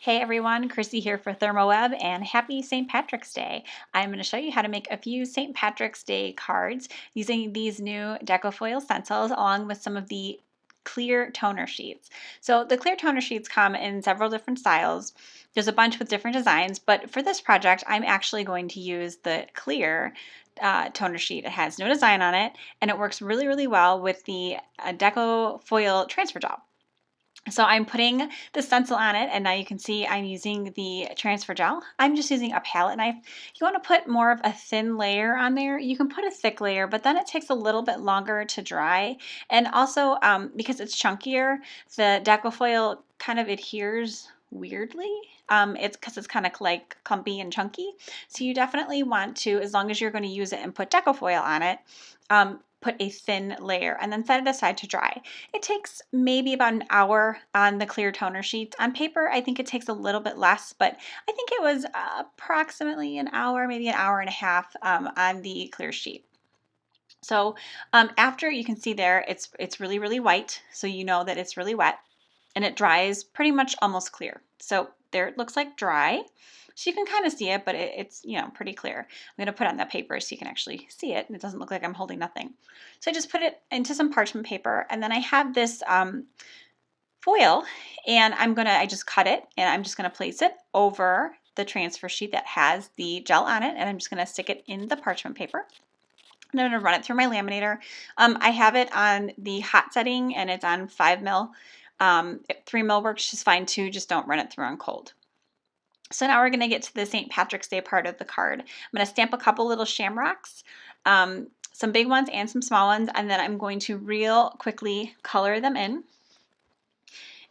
Hey everyone, Chrissy here for ThermoWeb and happy St. Patrick's Day. I'm going to show you how to make a few St. Patrick's Day cards using these new Deco foil stencils along with some of the clear toner sheets. So the clear toner sheets come in several different styles. There's a bunch with different designs, but for this project I'm actually going to use the clear toner sheet. It has no design on it and it works really well with the Deco foil transfer gel. So I'm putting the stencil on it, and now you can see I'm using the transfer gel. I'm just using a palette knife. You want to put more of a thin layer on there. You can put a thick layer, but then it takes a little bit longer to dry. And also, because it's chunkier, the Deco foil kind of adheres weirdly. It's because it's kind of like clumpy and chunky. So you definitely want to, as long as you're going to use it and put Deco foil on it, put a thin layer and then set it aside to dry. It takes maybe about an hour on the clear toner sheet. On paper, I think it takes a little bit less, but I think it was approximately an hour, maybe an hour and a half on the clear sheet. So after, you can see there, it's really white, so you know that it's really wet, and it dries pretty much almost clear. So there it looks like dry. So you can kind of see it, but it's, you know, pretty clear. I'm going to put it on that paper so you can actually see it, and it doesn't look like I'm holding nothing. So I just put it into some parchment paper, and then I have this foil, and I just cut it, and I'm just going to place it over the transfer sheet that has the gel on it, and I'm just going to stick it in the parchment paper. I'm going to run it through my laminator. I have it on the hot setting, and it's on 5 mil. 3 mil works just fine too, just don't run it through on cold. So now we're going to get to the St. Patrick's Day part of the card. I'm going to stamp a couple little shamrocks, some big ones and some small ones, and then I'm going to real quickly color them in.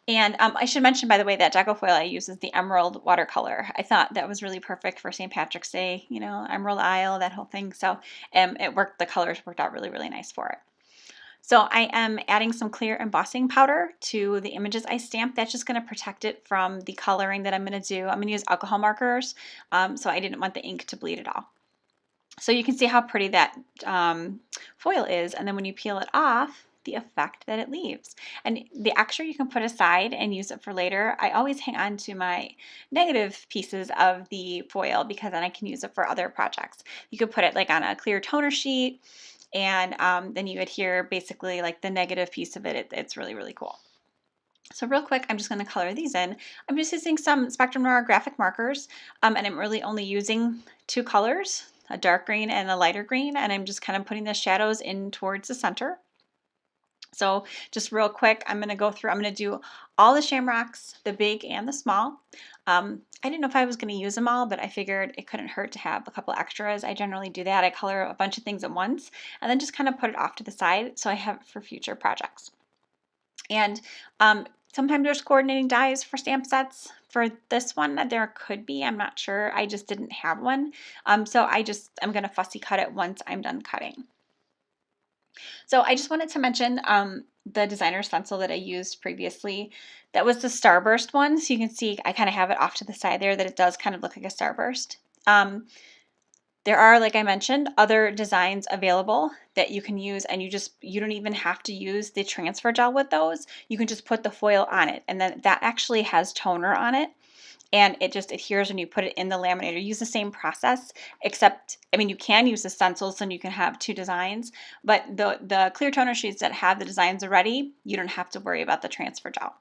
And I should mention, by the way, that Deco foil I use is the Emerald Watercolor. I thought that was really perfect for St. Patrick's Day, you know, Emerald Isle, that whole thing. So it worked, the colors worked out really nice for it. So I am adding some clear embossing powder to the images I stamped. That's just going to protect it from the coloring that I'm going to do. I'm going to use alcohol markers, so I didn't want the ink to bleed at all. So you can see how pretty that foil is, and then when you peel it off, the effect that it leaves. And the extra you can put aside and use it for later. I always hang on to my negative pieces of the foil because then I can use it for other projects. You could put it like on a clear toner sheet, and then you adhere basically like the negative piece of it. It's really cool. So real quick, I'm just going to color these in. I'm just using some Spectrum Noir graphic markers, and I'm really only using 2 colors, a dark green and a lighter green, and I'm just kind of putting the shadows in towards the center. So just real quick, I'm going to go through, I'm going to do all the shamrocks, the big and the small. I didn't know if I was going to use them all, but I figured it couldn't hurt to have a couple extras. I generally do that. I color a bunch of things at once and then just kind of put it off to the side so I have it for future projects. And sometimes there's coordinating dies for stamp sets. For this one, there could be, I'm not sure. I just didn't have one. So I'm going to fussy cut it once I'm done cutting. So I just wanted to mention the designer stencil that I used previously. That was the Starburst one. So you can see I kind of have it off to the side there that it does kind of look like a starburst. There are, like I mentioned, other designs available that you can use, and you don't even have to use the transfer gel with those. You can just put the foil on it, and then that actually has toner on it, and it just adheres when you put it in the laminator. Use the same process, except, I mean, you can use the stencils and you can have 2 designs, but the clear toner sheets that have the designs already, you don't have to worry about the transfer gel.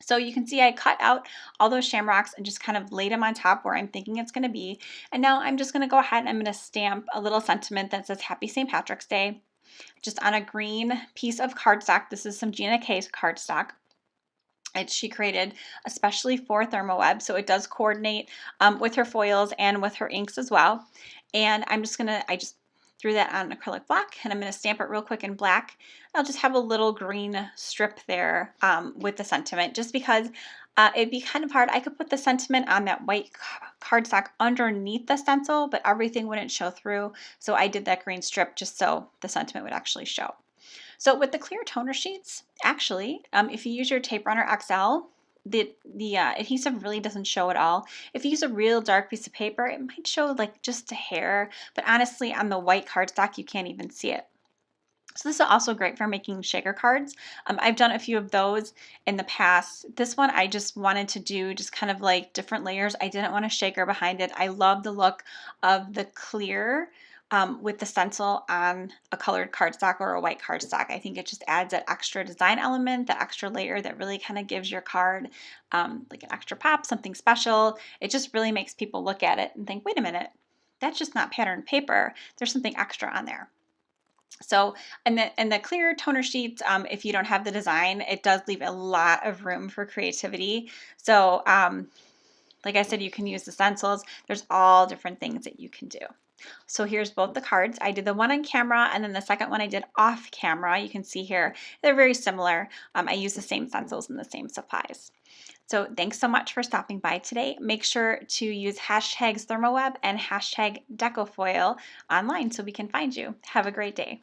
So you can see I cut out all those shamrocks and just kind of laid them on top where I'm thinking it's going to be. And now I'm just going to go ahead and I'm going to stamp a little sentiment that says Happy St. Patrick's Day just on a green piece of cardstock. This is some GINA cardstock. She created especially for ThermoWeb, so it does coordinate with her foils and with her inks as well. And I just threw that on acrylic block, and I'm going to stamp it real quick in black. I'll just have a little green strip there with the sentiment, just because it'd be kind of hard. I could put the sentiment on that white cardstock underneath the stencil, but everything wouldn't show through. So I did that green strip just so the sentiment would actually show. So with the clear toner sheets, actually, if you use your Tape Runner XL, the adhesive really doesn't show at all. If you use a real dark piece of paper, it might show like just a hair, but honestly on the white cardstock you can't even see it. So this is also great for making shaker cards. I've done a few of those in the past. This one I just wanted to do just kind of like different layers. I didn't want a shaker behind it. I love the look of the clear with the stencil on a colored cardstock or a white cardstock. I think it just adds that extra design element, that extra layer that really kind of gives your card like an extra pop, something special. It just really makes people look at it and think, wait a minute, that's just not patterned paper. There's something extra on there. So, and the clear toner sheets, if you don't have the design, it does leave a lot of room for creativity. So, like I said, you can use the stencils. There's all different things that you can do. So here's both the cards. I did the one on camera and then the second one I did off camera. You can see here, they're very similar. I use the same stencils and the same supplies. So thanks so much for stopping by today. Make sure to use hashtags ThermoWeb and hashtag Decofoil online so we can find you. Have a great day.